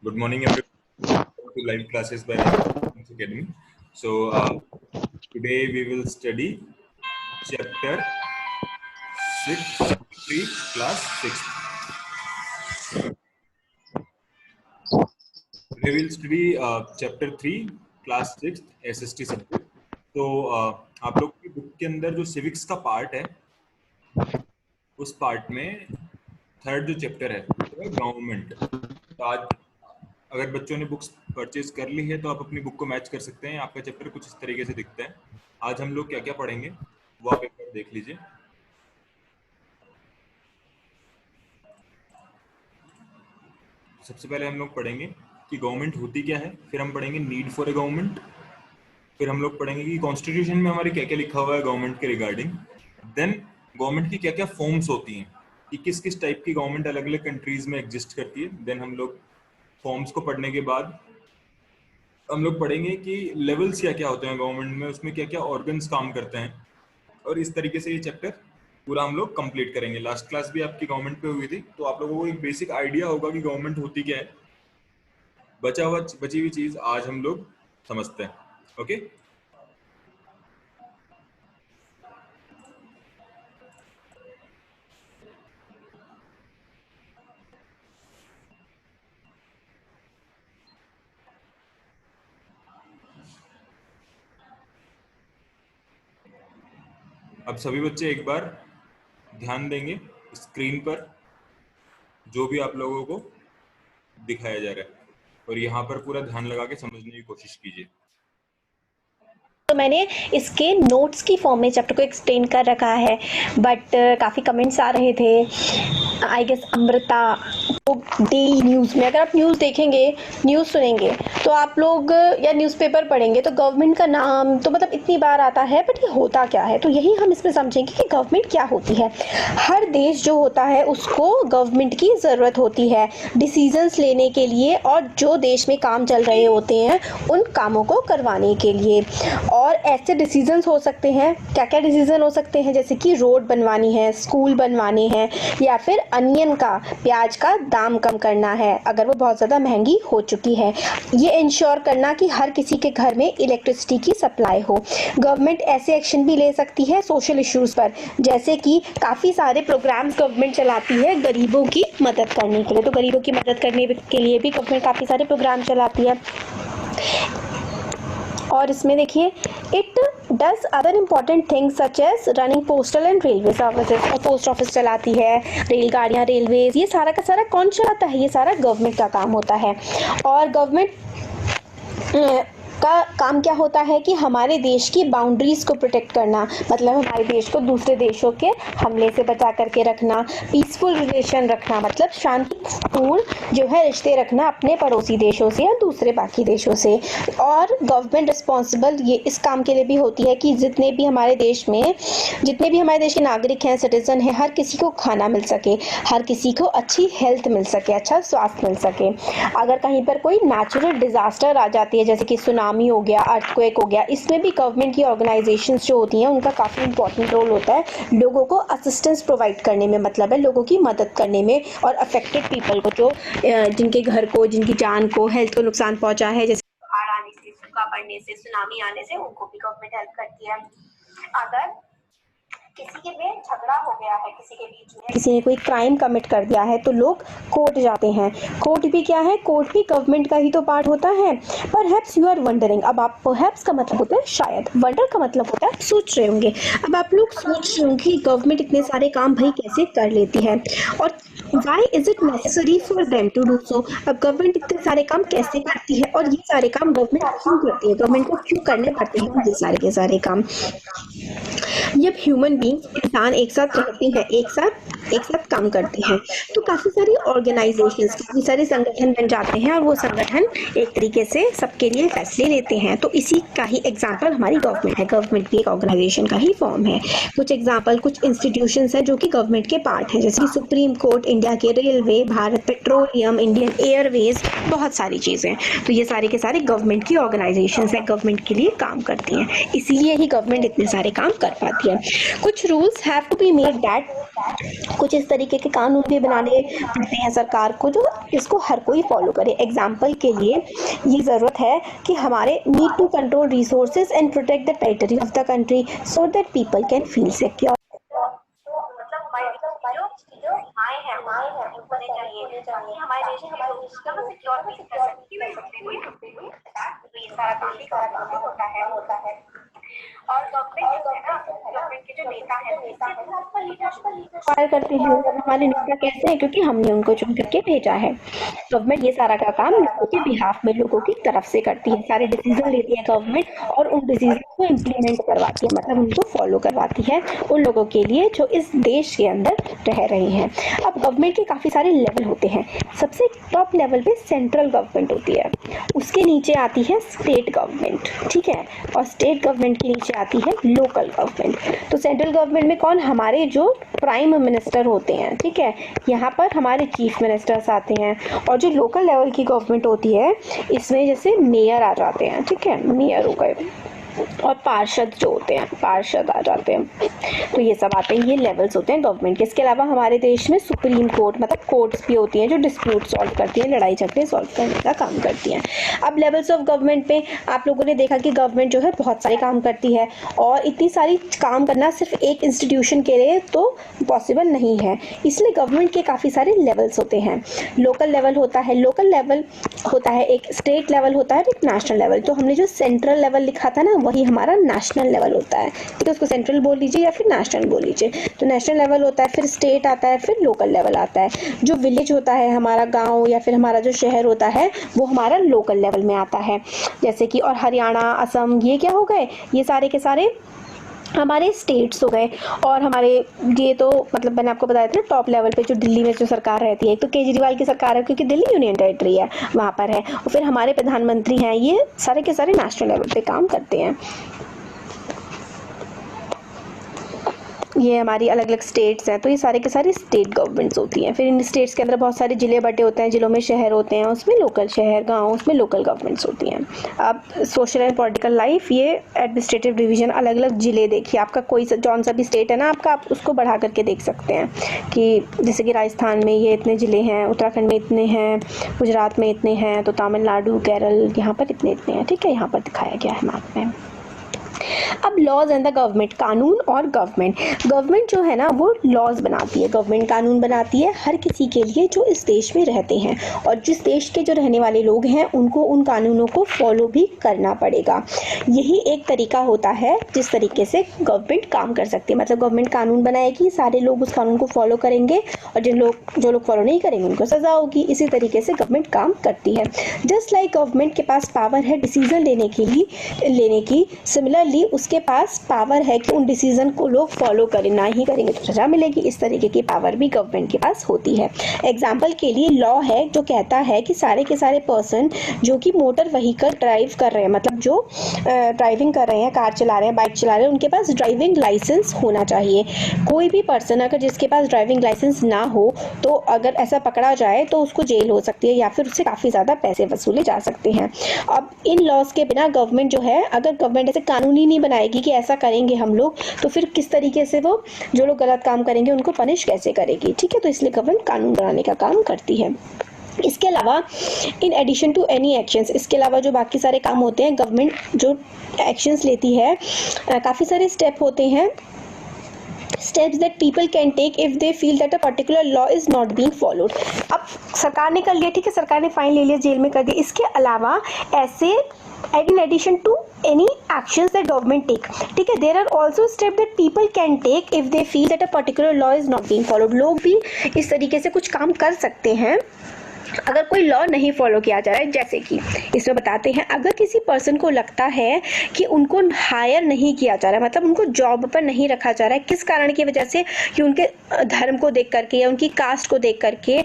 Good morning, everyone. Welcome to live classes by National Academy. So today we will study chapter 6, 3, class 6. Today we will study chapter 3, class 6, SST subject. तो आप लोग की book के अंदर जो civics का part है, उस पार्ट में थर्ड जो चैप्टर है वो है गवर्नमेंट. तो आज अगर बच्चों ने बुक्स परचेज कर ली है तो आप अपनी बुक को मैच कर सकते हैं. आपका चैप्टर कुछ इस तरीके से दिखता है. आज हम लोग क्या क्या पढ़ेंगे वो आप एक बार देख लीजिए. सबसे पहले हम लोग पढ़ेंगे कि गवर्नमेंट होती क्या है, फिर हम पढ़ेंगे नीड फॉर ए गवर्नमेंट, फिर हम लोग पढ़ेंगे कि कॉन्स्टिट्यूशन में हमारे क्या क्या लिखा हुआ है गवर्नमेंट के रिगार्डिंग. देन गवर्नमेंट की क्या क्या फॉर्म्स होती हैं, कि किस किस टाइप की गवर्नमेंट अलग अलग कंट्रीज में एग्जिस्ट करती है. देन हम लोग फॉर्म्स को पढ़ने के बाद हम लोग पढ़ेंगे कि लेवल्स क्या क्या होते हैं गवर्नमेंट में, उसमें क्या क्या ऑर्गन्स काम करते हैं, और इस तरीके से ये चैप्टर पूरा हम लोग कंप्लीट करेंगे. लास्ट क्लास भी आपकी गवर्नमेंट पे हुई थी, तो आप लोगों को एक बेसिक आइडिया होगा कि गवर्नमेंट होती क्या है. बची हुई चीज आज हम लोग समझते हैं. ओके. अब सभी बच्चे एक बार ध्यान देंगे स्क्रीन पर जो भी आप लोगों को दिखाया जा रहा है, और यहाँ पर पूरा ध्यान लगा के समझने की कोशिश कीजिए. तो मैंने इसके नोट्स की फॉर्म में चैप्टर को एक्सप्लेन कर रखा है, बट काफ़ी कमेंट्स आ रहे थे. I guess Amrita daily news में, अगर आप न्यूज़ देखेंगे, न्यूज़ सुनेंगे, तो आप लोग या न्यूज़पेपर पढ़ेंगे तो गवर्नमेंट का नाम तो मतलब इतनी बार आता है, बट ये होता क्या है. तो यही हम इसमें समझेंगे कि गवर्नमेंट क्या होती है. हर देश जो होता है उसको गवर्नमेंट की ज़रूरत होती है डिसीजंस लेने के लिए, और जो देश में काम चल रहे होते हैं उन कामों को करवाने के लिए. और ऐसे डिसीजंस हो सकते हैं, क्या क्या डिसीजन हो सकते हैं, जैसे कि रोड बनवानी है, स्कूल बनवाने हैं, या फिर अनियन का, प्याज का दाम कम करना है अगर वो बहुत ज़्यादा महंगी हो चुकी है. ये इंश्योर करना कि हर किसी के घर में इलेक्ट्रिसिटी की सप्लाई हो. गवर्नमेंट ऐसे एक्शन भी ले सकती है सोशल इश्यूज़ पर, जैसे कि काफ़ी सारे प्रोग्राम्स गवर्नमेंट चलाती है गरीबों की मदद करने के लिए. तो गरीबों की मदद करने के लिए भी गवर्नमेंट काफ़ी सारे प्रोग्राम चलाती है. और इसमें देखिए, it does other important things such as running postal and railway services. और पोस्ट ऑफिस चलाती है, रेलगाड़ियाँ, रेलवेज, ये सारा का सारा कौन चलाता है? ये सारा गवर्नमेंट का काम होता है. और गवर्नमेंट का काम क्या होता है कि हमारे देश की बाउंड्रीज़ को प्रोटेक्ट करना, मतलब हमारे देश को दूसरे देशों के हमले से बचा करके रखना, पीसफुल रिलेशन रखना, मतलब शांतिपूर्ण जो है रिश्ते रखना अपने पड़ोसी देशों से या दूसरे बाकी देशों से. और गवर्नमेंट रिस्पॉन्सिबल ये इस काम के लिए भी होती है कि जितने भी हमारे देश के नागरिक हैं, सिटीजन हैं, हर किसी को खाना मिल सके, हर किसी को अच्छी हेल्थ मिल सके, अच्छा स्वास्थ्य मिल सके. अगर कहीं पर कोई नेचुरल डिजास्टर आ जाती है, जैसे कि सुनामी हो गया, अर्थक्वेक हो गया, इसमें भी गवर्नमेंट की ऑर्गेनाइजेशंस जो होती हैं उनका काफ़ी इंपॉर्टेंट रोल होता है लोगों को असिस्टेंस प्रोवाइड करने में, मतलब है लोगों की मदद करने में. और अफेक्टेड पीपल को, जो जिनके घर को, जिनकी जान को, हेल्थ को नुकसान पहुंचा है, जैसे बाढ़ आने से, सूखा पड़ने से, सुनामी आने से, उनको भी गवर्नमेंट हेल्प करती है. अगर किसी के में झगड़ा हो गया है, किसी के बीच में किसी ने कोई क्राइम कमिट कर दिया है, तो लोग कोर्ट जाते हैं. कोर्ट भी क्या है? कोर्ट भी गवर्नमेंट का ही तो पार्ट होता है. Perhaps you are wondering. अब आप, परहैप्स का मतलब होता है शायद, वंडर का मतलब होता है सोच रहे होंगे. अब आप लोग सोच रहे होंगे कि गवर्नमेंट इतने सारे काम भाई कैसे कर लेती है, और why is it necessary for them to do so. अब गवर्नमेंट इतने सारे काम कैसे करती है, और ये सारे काम गवर्नमेंट क्यों करती है, गवर्नमेंट को क्यों करने पड़ते हैं ये सारे के सारे काम. जब ह्यूमन बींग्स, इंसान एक साथ रहते हैं, एक साथ काम करते हैं, तो काफ़ी सारी ऑर्गेनाइजेशंस, काफ़ी सारे संगठन बन जाते हैं, और वो संगठन एक तरीके से सबके लिए फैसले लेते हैं. तो इसी का ही एग्जाम्पल हमारी गवर्नमेंट है. गवर्नमेंट भी एक ऑर्गेनाइजेशन का ही फॉर्म है. कुछ एग्जाम्पल, कुछ इंस्टीट्यूशंस हैं जो कि गवर्नमेंट के पार्ट हैं, जैसे कि सुप्रीम कोर्ट, इंडियन इंडिया के railway, Bharat petroleum, Indian Airways, बहुत सारी चीज़ें। तो ये सारे के सारे गवर्नमेंट की ऑर्गेनाइजेशंस हैं, गवर्नमेंट के लिए काम करती हैं, इसीलिए ही गवर्नमेंट इतने सारे काम कर पाती है। कुछ rules have to be made that, कुछ इस तरीके के कानून भी बनाने पड़ते हैं सरकार को जो इसको हर कोई फॉलो करे। एग्जाम्पल के लिए ये ज़रूरत है कि हमारे need to control resources and protect the territory of the country so that people can feel secure. और गवर्नमेंट के जो नेता हैं फायर करते हैं हमारे नेता कैसे हैं, क्योंकि हमने उनको चुन करके भेजा है। गवर्नमेंट ये सारा का काम लोगों के बिहाफ में, लोगों की तरफ से करती है। सारे डिसीजन लेती है गवर्नमेंट और उन डिसीजन को इम्प्लीमेंट करवाती है, मतलब उनको फॉलो करवाती है उन लोगों के लिए जो इस देश के अंदर रह रहे हैं। अब गवर्नमेंट के काफ़ी सारे लेवल होते हैं। सबसे टॉप लेवल पे सेंट्रल गवर्नमेंट होती है, उसके नीचे आती है स्टेट गवर्नमेंट, ठीक है, और स्टेट गवर्नमेंट के नीचे आती है लोकल गवर्नमेंट। तो सेंट्रल गवर्नमेंट में कौन, हमारे जो प्राइम मिनिस्टर होते हैं, ठीक है, यहाँ पर हमारे चीफ मिनिस्टर्स आते हैं। और जो लोकल लेवल की गवर्नमेंट होती है इसमें जैसे मेयर आ जाते हैं, ठीक है, मेयर हो गए, और पार्षद जो होते हैं, पार्षद आ जाते हैं। तो ये सब आते हैं, ये लेवल्स होते हैं गवर्नमेंट के। इसके अलावा हमारे देश में सुप्रीम कोर्ट, मतलब कोर्ट्स भी होती हैं जो डिस्प्यूट सॉल्व करती हैं, लड़ाई झगड़े सॉल्व करने का काम करती हैं। अब लेवल्स ऑफ गवर्नमेंट पे आप लोगों ने देखा कि गवर्नमेंट जो है बहुत सारे काम करती है, और इतनी सारी काम करना सिर्फ एक इंस्टीट्यूशन के लिए तो पॉसिबल नहीं है, इसलिए गवर्नमेंट के काफ़ी सारे लेवल्स होते हैं। लोकल लेवल होता है, लोकल लेवल होता है, एक स्टेट लेवल होता है, एक नेशनल लेवल। तो हमने जो सेंट्रल लेवल लिखा था ना, वही हमारा नेशनल लेवल होता है, ठीक है, उसको सेंट्रल बोल लीजिए या फिर नेशनल बोल लीजिए। तो नेशनल लेवल होता है, फिर स्टेट आता है, फिर लोकल लेवल आता है। जो विलेज होता है, हमारा गांव या फिर हमारा जो शहर होता है, वो हमारा लोकल लेवल में आता है। जैसे कि और हरियाणा, असम, ये क्या हो गए, ये सारे के सारे हमारे स्टेट्स हो गए। और हमारे ये तो मतलब मैंने आपको बताया था ना, टॉप लेवल पे जो दिल्ली में जो सरकार रहती है, एक तो केजरीवाल की सरकार है क्योंकि दिल्ली यूनियन टेरिटरी है, वहाँ पर है, और फिर हमारे प्रधानमंत्री हैं, ये सारे के सारे नेशनल लेवल पे काम करते हैं। ये हमारी अलग अलग स्टेट्स हैं, तो ये सारे के सारे स्टेट गवर्नमेंट्स होती हैं। फिर इन स्टेट्स के अंदर बहुत सारे जिले बटे होते हैं, जिलों में शहर होते हैं, उसमें लोकल शहर, गांव, उसमें लोकल गवर्नमेंट्स होती हैं। अब सोशल एंड पॉलिटिकल लाइफ, ये एडमिनिस्ट्रेटिव डिवीजन, अलग अलग जिले देखिए, आपका कोई जौन सा भी स्टेट है ना आपका, आप उसको बढ़ा करके देख सकते हैं कि जैसे कि राजस्थान में ये इतने ज़िले हैं, उत्तराखंड में इतने हैं, गुजरात में इतने हैं, तो तमिलनाडु, केरल, यहाँ पर इतने इतने हैं, ठीक है, यहाँ पर दिखाया गया है मैप में। अब लॉज एंड द गवर्नमेंट, कानून और गवर्नमेंट जो है ना वो लॉज बनाती है, गवर्नमेंट कानून बनाती है हर किसी के लिए जो इस देश में रहते हैं, और जिस देश के जो रहने वाले लोग हैं उनको उन कानूनों को फॉलो भी करना पड़ेगा। यही एक तरीका होता है जिस तरीके से गवर्नमेंट काम कर सकती है, मतलब गवर्नमेंट कानून बनाएगी, सारे लोग उस कानून को फॉलो करेंगे, और जो लोग फॉलो नहीं करेंगे उनको सजा होगी। इसी तरीके से गवर्नमेंट काम करती है। जस्ट लाइक गवर्नमेंट के पास पावर है डिसीजन लेने की, सिमिलरली उसके पास पावर है कि उन डिसीजन को लोग फॉलो करें, ना ही करेंगे तो सजा मिलेगी। इस तरीके की पावर भी गवर्नमेंट के पास होती है। एग्जाम्पल के लिए लॉ है जो कहता है कि सारे के सारे पर्सन जो कि मोटर व्हीकल ड्राइव कर रहे हैं, मतलब जो ड्राइविंग कर रहे हैं, कार चला रहे हैं, बाइक चला रहे हैं, उनके पास ड्राइविंग लाइसेंस होना चाहिए। कोई भी पर्सन अगर जिसके पास ड्राइविंग लाइसेंस ना हो तो अगर ऐसा पकड़ा जाए तो उसको जेल हो सकती है या फिर उससे काफ़ी ज़्यादा पैसे वसूले जा सकते हैं। अब इन लॉज के बिना गवर्नमेंट जो है, अगर गवर्नमेंट ऐसे कानून ही नहीं बनाएगी कि ऐसा करेंगे हम लोग, तो फिर किस तरीके से वो जो लोग गलत काम करेंगे उनको पनिश कैसे करेगी, ठीक है। तो इसलिए गवर्नमेंट कानून बनाने का काम करती है। इसके अलावा in addition to any actions, इसके अलावा जो बाकी सारे काम होते हैं, गवर्नमेंट जो एक्शंस लेती है, काफ़ी सारे स्टेप होते हैं, steps that people can take if they feel that a particular law is not being followed। अब सरकार ने कर लिया, ठीक है, सरकार ने फाइन ले लिया, जेल में कर दिया। इसके अलावा ऐसे in addition to any actions that government take, ठीक है, there are also steps that people can take if they feel that a particular law is not being followed। लोग भी इस तरीके से कुछ काम कर सकते हैं अगर कोई लॉ नहीं फॉलो किया जा रहा है, जैसे कि इसमें बताते हैं अगर किसी पर्सन को लगता है कि उनको हायर नहीं किया जा रहा है, मतलब उनको जॉब पर नहीं रखा जा रहा है, किस कारण की वजह से, कि उनके धर्म को देख करके या उनकी कास्ट को देख करके,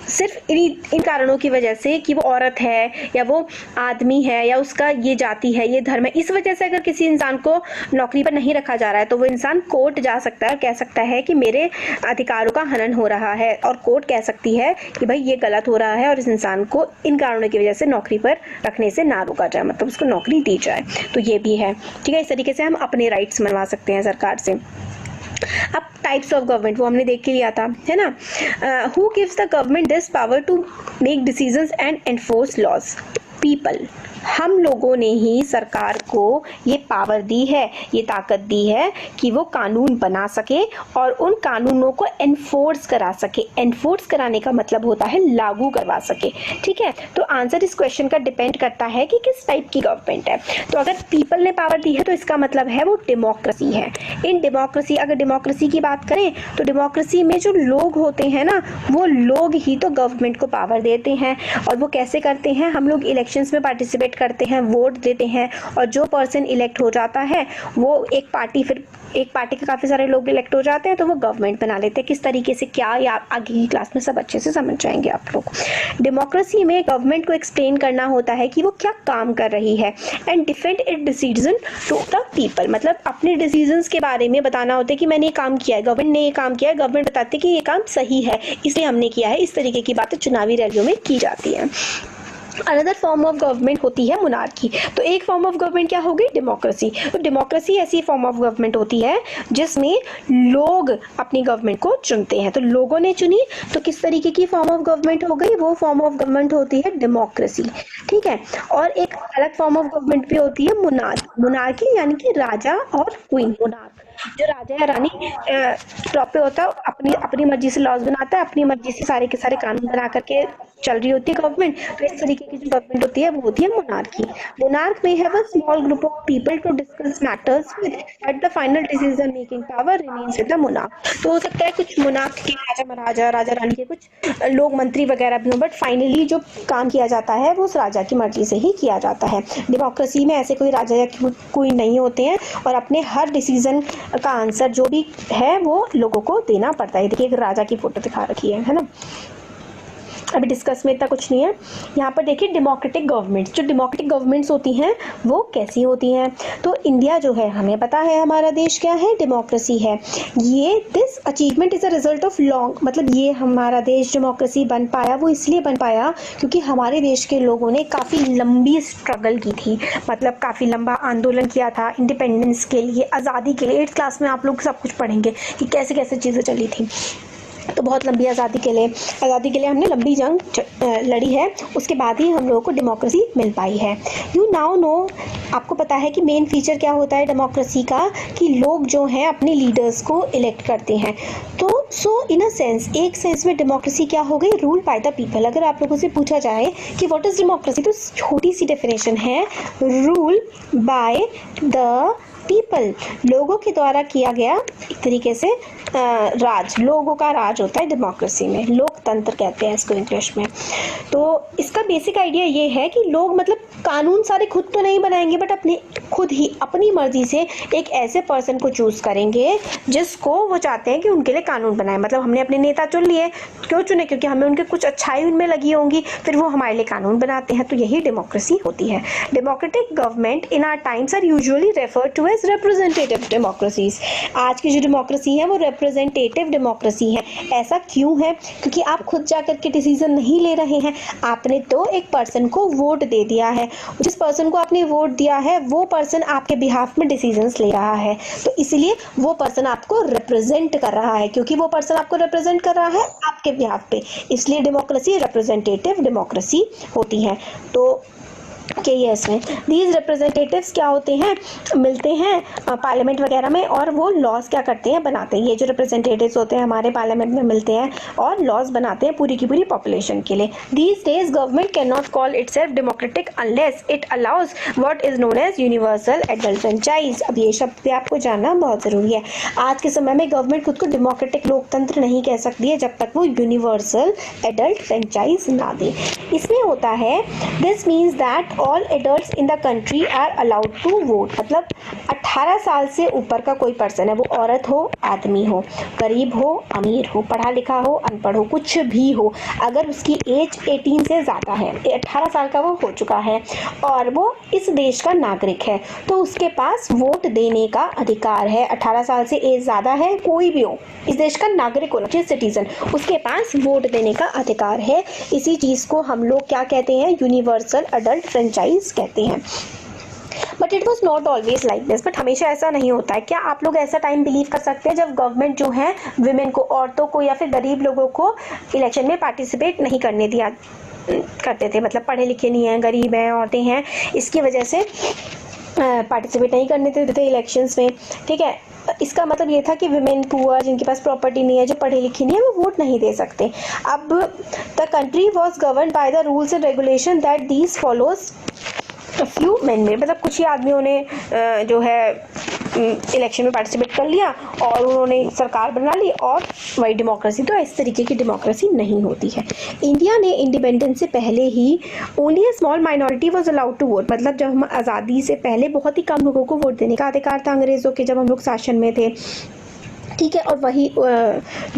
सिर्फ इन कारणों की वजह से कि वो औरत है या वो आदमी है या उसका ये जाति है, ये धर्म है, इस वजह से अगर किसी इंसान को नौकरी पर नहीं रखा जा रहा है तो वो इंसान कोर्ट जा सकता है और कह सकता है कि मेरे अधिकारों का हनन हो रहा है, और कोर्ट कह सकती है कि भाई ये गलत हो रहा है और इस इंसान को इन कारणों की वजह से नौकरी पर रखने से ना रोका जाए, मतलब उसको नौकरी दी जाए। तो ये भी है, ठीक है। इस तरीके से हम अपने राइट्स मनवा सकते हैं सरकार से। अब टाइप्स ऑफ गवर्नमेंट वो हमने देख के लिया था, है ना। Who gives the government this power to make decisions and enforce laws? People, हम लोगों ने ही सरकार को ये पावर दी है, ये ताकत दी है कि वो कानून बना सके और उन कानूनों को एनफोर्स करा सके। एनफोर्स कराने का मतलब होता है लागू करवा सके, ठीक है। तो आंसर इस क्वेश्चन का डिपेंड करता है कि किस टाइप की गवर्नमेंट है। तो अगर पीपल ने पावर दी है तो इसका मतलब है वो डेमोक्रेसी है। इन डेमोक्रेसी, अगर डेमोक्रेसी की बात करें तो डेमोक्रेसी में जो लोग होते हैं ना, वो लोग ही तो गवर्नमेंट को पावर देते हैं। और वो कैसे करते हैं? हम लोग इलेक्शंस में पार्टिसिपेट करते हैं, वोट देते हैं, और जो पर्सन इलेक्ट हो जाता है वो एक पार्टी के काफी सारे लोग इलेक्ट हो जाते हैं तो वो गवर्नमेंट बना लेते हैं। किस तरीके से क्या, या आगे की क्लास में सब अच्छे से समझ जाएंगे आप लोग। डेमोक्रेसी में गवर्नमेंट को एक्सप्लेन करना होता है कि वो क्या काम कर रही है, and defend it decision to the people, मतलब अपने डिसीजंस के बारे में बताना होता है कि मैंने ये काम किया है, गवर्नमेंट ने ये काम किया है, गवर्नमेंट बताती है कि ये काम सही है इसलिए हमने किया है। इस तरीके की बातें चुनावी रैलियों में की जाती है। अनदर फॉर्म ऑफ गवर्नमेंट होती है मोनार्की। तो एक फॉर्म ऑफ गवर्नमेंट क्या होगी? डेमोक्रेसी। तो डेमोक्रेसी ऐसी फॉर्म ऑफ गवर्नमेंट होती है जिसमें लोग अपनी गवर्नमेंट को चुनते हैं। तो लोगों ने चुनी, तो किस तरीके की फॉर्म ऑफ गवर्नमेंट हो गई? वो फॉर्म ऑफ गवर्नमेंट होती है डेमोक्रेसी, ठीक है। और एक अलग फॉर्म ऑफ गवर्नमेंट भी होती है मोनार्की। मोनार्की यानी कि राजा और क्वीन। मोनार्क जो राजा या रानी टॉप पे होता है, अपनी मर्जी से लॉज बनाता है, अपनी मर्जी से सारे के सारे कानून बना करके चल रही होती है गवर्नमेंट। तो इस तरीके की जो गवर्नमेंट होती है वो होती है मोनार्की। मोनार्क में have a small group of people to discuss matters with, but the final decision making power remains with the monarch. तो हो सकता है कुछ मोनार्क के राजा महाराजा, राजा रानी के कुछ लोग मंत्री वगैरह भी हों, बट फाइनली जो काम किया जाता है वो उस राजा की मर्जी से ही किया जाता है। डेमोक्रेसी में ऐसे कोई राजा या कोई नहीं होते हैं, और अपने हर डिसीजन का आंसर जो भी है वो लोगों को देना पड़ता है। देखिए एक राजा की फोटो दिखा रखी है ना। अभी डिस्कस में इतना कुछ नहीं है। यहाँ पर देखिए डेमोक्रेटिक गवर्नमेंट्स, जो डेमोक्रेटिक गवर्नमेंट्स होती हैं वो कैसी होती हैं? तो इंडिया जो है, हमें पता है हमारा देश क्या है, डेमोक्रेसी है। ये this achievement is a result of long, मतलब ये हमारा देश डेमोक्रेसी बन पाया वो इसलिए बन पाया क्योंकि हमारे देश के लोगों ने काफ़ी लंबी स्ट्रगल की थी, मतलब काफ़ी लंबा आंदोलन किया था इंडिपेंडेंस के लिए, आज़ादी के लिए। 8th क्लास में आप लोग सब कुछ पढ़ेंगे कि कैसे कैसे चीज़ें चली थी। तो बहुत लंबी आज़ादी के लिए हमने लंबी जंग लड़ी है, उसके बाद ही हम लोगों को डेमोक्रेसी मिल पाई है। यू नाउ नो, आपको पता है कि मेन फीचर क्या होता है डेमोक्रेसी का, कि लोग जो हैं अपने लीडर्स को इलेक्ट करते हैं। तो सो इन अ सेंस, एक सेंस में डेमोक्रेसी क्या हो गई? Rule by the people. अगर आप लोगों से पूछा जाए कि व्हाट इज़ डेमोक्रेसी, तो छोटी सी डेफिनेशन है, रूल बाय द पीपल, लोगों के द्वारा किया गया एक तरीके से राज, लोगों का राज होता है डेमोक्रेसी में, लोकतंत्र कहते हैं इसको इंग्लिश में। तो इसका बेसिक आइडिया ये है कि लोग मतलब कानून सारे खुद तो नहीं बनाएंगे, बट खुद ही अपनी मर्जी से एक ऐसे पर्सन को चूज करेंगे जिसको वो चाहते हैं कि उनके लिए कानून बनाए। मतलब हमने अपने नेता चुन लिए, क्यों चुने? क्योंकि हमें उनके कुछ अच्छाई उनमें लगी होंगी, फिर वो हमारे लिए कानून बनाते हैं। तो यही डेमोक्रेसी होती है। Democratic government in our times are usually referred to as representative democracies. आज की जो डेमोक्रेसी है वो रिप्रेजेंटेटिव डेमोक्रेसी है। ऐसा क्यों है? क्योंकि आप खुद जाकर के डिसीजन नहीं ले रहे हैं, आपने तो एक पर्सन को वोट दे दिया है, जिस पर्सन को आपने वोट दिया है वो पर्सन आपके बिहाफ में डिसीजंस ले रहा है, तो इसलिए वो पर्सन आपको रिप्रेजेंट कर रहा है। क्योंकि वो पर्सन आपको रिप्रेजेंट कर रहा है आपके बिहाफ पे, इसलिए डेमोक्रेसी रिप्रेजेंटेटिव डेमोक्रेसी होती है। तो के ईयर्स में। दीज रिप्रेजेंटेटिव्स क्या होते हैं, मिलते हैं पार्लियामेंट वगैरह में और वो लॉज क्या करते हैं, बनाते हैं। ये जो रिप्रेजेंटेटिव्स होते हैं हमारे पार्लियामेंट में मिलते हैं और लॉज बनाते हैं पूरी की पूरी पॉपुलेशन के लिए। These days government can not call itself democratic unless it allows what is known as universal adult franchise. अब ये शब्द भी आपको जानना बहुत ज़रूरी है। आज के समय में गवर्नमेंट खुद को डेमोक्रेटिक लोकतंत्र नहीं कह सकती है जब तक वो यूनिवर्सल एडल्ट फ्रेंचाइज ना दे। इसमें होता है this means that all adults in the country are allowed to vote. मतलब 18 साल से ऊपर का कोई पर्सन है, वो औरत हो आदमी हो, गरीब हो अमीर हो, पढ़ा लिखा हो अनपढ़ हो, कुछ भी हो, अगर उसकी एज 18 से ज़्यादा है, 18 साल का वो हो चुका है और वो इस देश का नागरिक है, तो उसके पास वोट देने का अधिकार है। 18 साल से एज ज़्यादा है, कोई भी हो, इस देश का नागरिक होना चाहिए, सिटीजन, उसके पास वोट देने का अधिकार है। इसी चीज़ को हम लोग क्या कहते हैं, यूनिवर्सल एडल्ट फ्रेंचाइज कहते हैं। But it was not always like this. But हमेशा ऐसा नहीं होता है। क्या आप लोग ऐसा टाइम बिलीव कर सकते हैं जब गवर्नमेंट जो है विमेन को, औरतों को या फिर गरीब लोगों को इलेक्शन में पार्टिसिपेट नहीं करने दिया करते थे? मतलब पढ़े लिखे नहीं हैं, गरीब हैं, औरतें हैं, इसकी वजह से पार्टिसिपेट नहीं करने देते थे इलेक्शंस में, ठीक है। इसका मतलब ये था कि विमेन पुअर, जिनके पास प्रॉपर्टी नहीं है, जो पढ़े लिखे नहीं है, वो वोट नहीं दे सकते। अब the country was govern by the rules and regulation that these follows few man में। मतलब कुछ ही आदमियों ने जो है इलेक्शन में पार्टिसिपेट कर लिया और उन्होंने सरकार बना ली और वही डेमोक्रेसी। तो इस तरीके की डेमोक्रेसी नहीं होती है। इंडिया ने इंडिपेंडेंस से पहले ही only a small minority was allowed to vote. मतलब जब हम आज़ादी से पहले बहुत ही कम लोगों को वोट देने का अधिकार था अंग्रेज़ों के, जब हम लोग शासन में थे, ठीक है। और वही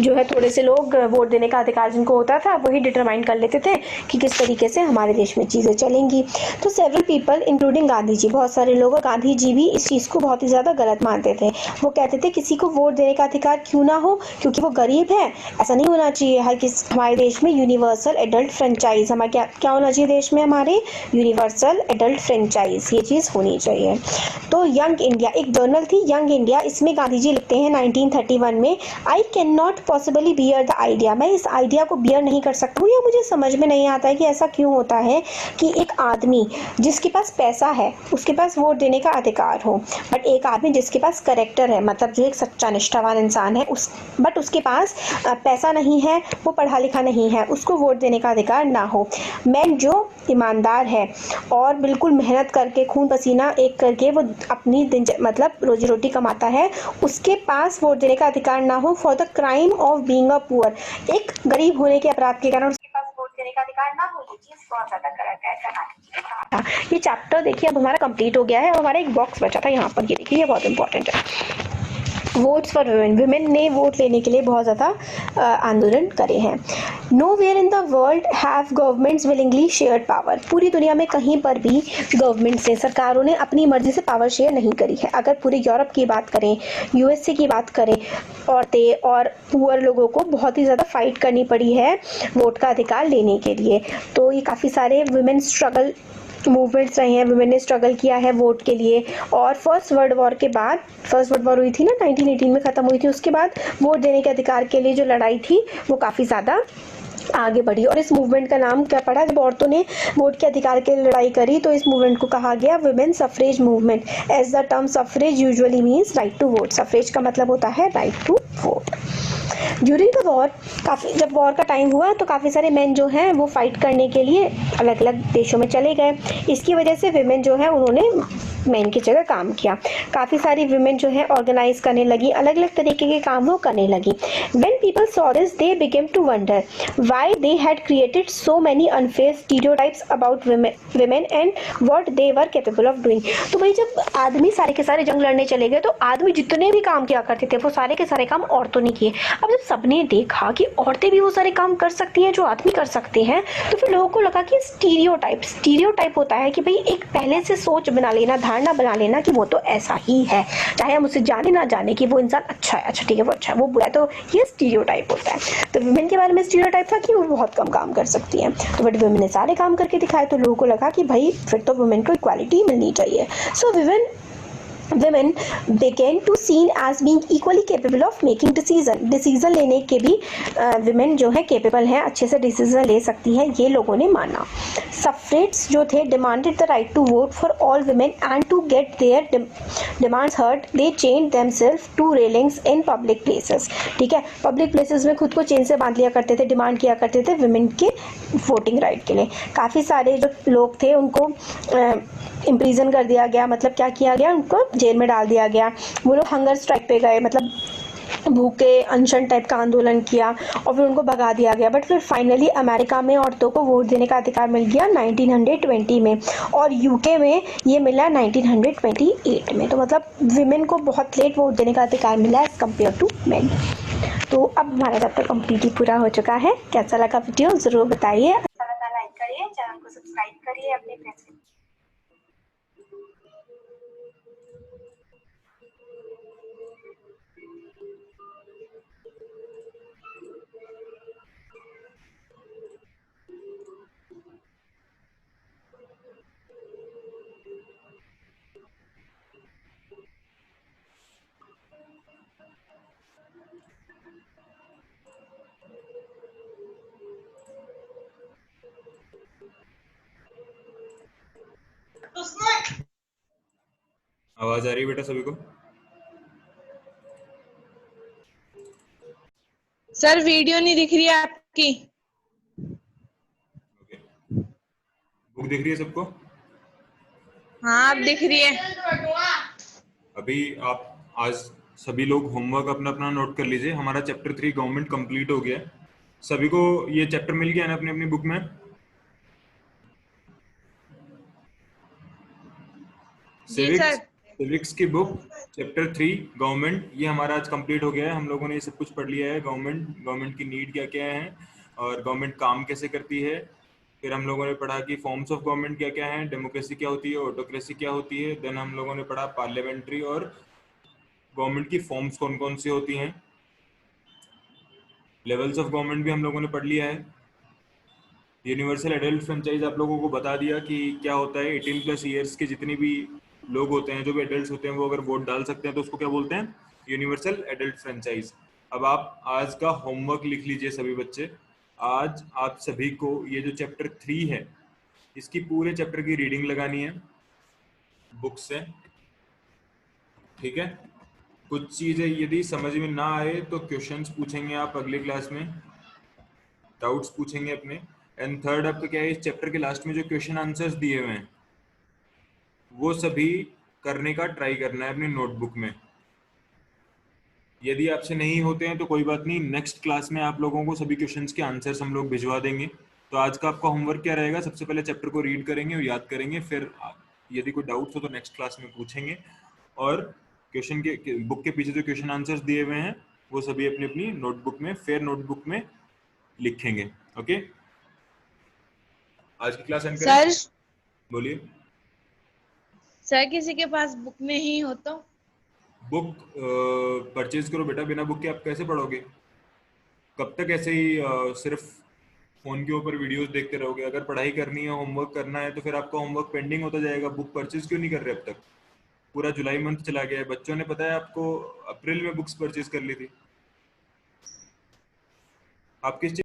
जो है थोड़े से लोग वोट देने का अधिकार जिनको होता था वही डिटरमाइन कर लेते थे कि किस तरीके से हमारे देश में चीज़ें चलेंगी। तो several people including Gandhi ji, बहुत सारे लोग, गांधी जी भी इस चीज़ को बहुत ही ज़्यादा गलत मानते थे। वो कहते थे किसी को वोट देने का अधिकार क्यों ना हो, क्योंकि वो गरीब है, ऐसा नहीं होना चाहिए। हमारे देश में यूनिवर्सल एडल्ट फ्रेंचाइज, हमारे क्या होना चाहिए देश में, हमारे यूनिवर्सल एडल्ट फ्रेंचाइज, ये चीज़ होनी चाहिए। तो यंग इंडिया, एक जर्नल थी यंग इंडिया, इसमें गांधी जी लिखते हैं 1931 में, I can not possibly bear the idea. मैं इस आइडिया को बियर नहीं कर सकता हूँ, या मुझे समझ में नहीं आता है कि ऐसा क्यों होता है कि एक आदमी जिसके पास पैसा है उसके पास वोट देने का अधिकार हो, बट एक आदमी जिसके पास करेक्टर है, मतलब जो एक सच्चा निष्ठावान इंसान है, बट उसके पास पैसा नहीं है, वो पढ़ा लिखा नहीं है, उसको वोट देने का अधिकार ना हो। मैन जो ईमानदार है और बिल्कुल मेहनत करके खून पसीना एक करके वो अपनी मतलब रोजी रोटी कमाता है, उसके पास वोट देने का अधिकार ना हो for the crime of being a poor. एक गरीब होने के अपराध के कारण उसके पास वोट देने का अधिकार ना हो, ये चीज बहुत ज्यादा गलत है, ऐसा ना कीजिए। ये चैप्टर देखिए अब हमारा कंप्लीट हो गया है और हमारा एक बॉक्स बचा था यहाँ पर, ये देखिए, ये बहुत इंपॉर्टेंट है। वोट्स फॉर वुमेन, वुमेन ने वोट लेने के लिए बहुत ज़्यादा आंदोलन करे हैं। Nowhere in the world have governments willingly shared power. पूरी दुनिया में कहीं पर भी गवर्नमेंट से, सरकारों ने अपनी मर्जी से पावर शेयर नहीं करी है। अगर पूरे यूरोप की बात करें, यूएसए की बात करें, औरतें और पुअर लोगों को बहुत ही ज़्यादा फाइट करनी पड़ी है वोट का अधिकार लेने के लिए। तो ये काफ़ी सारे वुमेन स्ट्रगल मूवमेंट्स रहे हैं, वुमेन ने स्ट्रगल किया है वोट के लिए। और फर्स्ट वर्ल्ड वॉर के बाद, फर्स्ट वर्ल्ड वॉर हुई थी ना 1918 में ख़त्म हुई थी, उसके बाद वोट देने के अधिकार के लिए जो लड़ाई थी वो काफ़ी ज़्यादा आगे बढ़ी। और इस मूवमेंट का नाम क्या पड़ा, जब औरतों ने वोट के अधिकार के लिए लड़ाई करी तो इस मूवमेंट को कहा गया women suffrage movement. As the term suffrage usually means right to vote. Suffrage का मतलब होता है right to vote. During the war, जब वॉर का टाइम हुआ तो काफ़ी सारे मेन जो हैं वो फाइट करने के लिए अलग अलग देशों में चले गए। इसकी वजह से विमेन जो है उन्होंने मैन की जगह काम किया। काफ़ी सारी विमेन जो है ऑर्गेनाइज करने लगी, अलग अलग तरीके के काम वो करने लगी। When people saw this they began to wonder why they had created so many unfair stereotypes about women and what they were capable of doing. तो भाई जब आदमी सारे के सारे जंग लड़ने चले गए तो आदमी जितने भी काम किया करते थे वो सारे के सारे काम औरतों ने किए। अब जब सबने देखा कि औरतें भी वो सारे काम कर सकती हैं जो आदमी कर सकते हैं, तो फिर लोगों को लगा कि स्टीरियोटाइप होता है कि भाई एक पहले से सोच बना लेना, धारणा बना लेना कि वो तो ऐसा ही है, चाहे हम उसे जाने ना जाने कि वो इंसान अच्छा है, अच्छा ठीक है वो अच्छा है, वो बुरा है, तो ये स्टीरियोटाइप होता है। तो वुमेन के बारे में स्टीरियोटाइप था कि वो बहुत कम काम कर सकती हैं। तो बट वुमेन ने सारे काम करके दिखाए तो लोगों को लगा कि भाई फिर तो वुमेन को इक्वालिटी मिलनी चाहिए। सो women women began to seen as being equally capable of making decision लेने के भी women जो है capable हैं, अच्छे से decision ले सकती हैं, ये लोगों ने माना। Suffragettes जो थे demanded the right to vote for all women and to get their demands heard they chained themselves to railings in public places। ठीक है, public places में खुद को चेन से बांध लिया करते थे, डिमांड किया करते थे women के वोटिंग राइट के लिए। काफ़ी सारे जो लोग थे उनको इम्प्रीजन कर दिया गया, मतलब क्या किया गया, उनको जेल में डाल दिया गया। वो लोग हंगर स्ट्राइक पे गए, मतलब भूखे अनशन टाइप का आंदोलन किया और फिर उनको भगा दिया गया। बट फिर फाइनली अमेरिका में औरतों को वोट देने का अधिकार मिल गया 1920 में, और यूके में ये मिला 1928 में। तो मतलब विमेन को बहुत लेट वोट देने का अधिकार मिला एज कम्पेयर टू मेन। तो अब हमारा चैप्टर कंप्लीटली पूरा हो चुका है। कैसा लगा वीडियो ज़रूर बताइए। अच्छा लगा लाइक करिए, चैनल को सब्सक्राइब करिए, अपने फ्रेंड्स आवाज आ रही है बेटा सभी को? सर वीडियो नहीं दिख रही है आपकी। ओके, बुक दिख रही है सबको? हाँ अब दिख रही है। अभी आप आज सभी लोग होमवर्क अपना अपना नोट कर लीजिए। हमारा चैप्टर 3 गवर्नमेंट कंप्लीट हो गया है। सभी को ये चैप्टर मिल गया ना अपनी अपनी बुक में? सिविक्स की बुक चैप्टर 3 गवर्नमेंट, ये हमारा आज कंप्लीट हो गया है। हम लोगों ने ये सब कुछ पढ़ लिया है, गवर्नमेंट की नीड क्या क्या है और गवर्नमेंट काम कैसे करती है। फिर हम लोगों ने पढ़ा कि फॉर्म्स ऑफ गवर्नमेंट क्या क्या है, डेमोक्रेसी क्या होती है, ऑटोक्रेसी क्या होती है। देन हम लोगों ने पढ़ा पार्लियामेंट्री और गवर्नमेंट की फॉर्म्स कौन कौन सी होती हैं। लेवल्स ऑफ गवर्नमेंट भी हम लोगों ने पढ़ लिया है। यूनिवर्सल एडल्ट फ्रेंचाइज आप लोगों को बता दिया कि क्या होता है। 18+ ईयर्स के जितनी भी लोग होते हैं, जो भी एडल्ट्स होते हैं, वो अगर वोट डाल सकते हैं तो उसको क्या बोलते हैं? Universal adult franchise. अब आप आज का होमवर्क लिख लीजिए सभी बच्चे। आज आप सभी को ये जो चैप्टर 3 है, इसकी पूरे चैप्टर की रीडिंग लगानी है बुक से, ठीक है? कुछ चीजें यदि समझ में ना आए तो क्वेश्चंस पूछेंगे आप अगली क्लास में, डाउट्स पूछेंगे अपने। एंड थर्ड आपका क्या है, इस चैप्टर के लास्ट में जो क्वेश्चन आंसर्स दिए हुए हैं वो सभी करने का ट्राई करना है अपनी नोटबुक में। यदि आपसे नहीं होते हैं तो कोई बात नहीं, नेक्स्ट क्लास में आप लोगों को सभी क्वेश्चंस के आंसर्स हम लोग भिजवा देंगे। तो आज का आपका होमवर्क क्या रहेगा? सबसे पहले चैप्टर को रीड करेंगे और याद करेंगे, फिर यदि कोई डाउट्स हो तो नेक्स्ट क्लास में पूछेंगे। और क्वेश्चन के बुक के पीछे जो क्वेश्चन आंसर्स दिए हुए हैं वो सभी अपनी अपनी नोटबुक में, फेयर नोटबुक में लिखेंगे। ओके, आज की क्लास एंड करें? सर बोलिए। सर किसी के पास बुक नहीं हो तो? बुक परचेज करो बेटा, बिना बुक के आप कैसे पढ़ोगे? कब तक ऐसे ही सिर्फ फोन के ऊपर वीडियोस देखते रहोगे? अगर पढ़ाई करनी है, होमवर्क करना है, तो फिर आपका होमवर्क पेंडिंग होता जाएगा। बुक परचेज क्यों नहीं कर रहे अब तक? पूरा जुलाई मंथ चला गया है, बच्चों ने पता है आपको अप्रैल में बुक्स परचेज कर ली थी। आप किस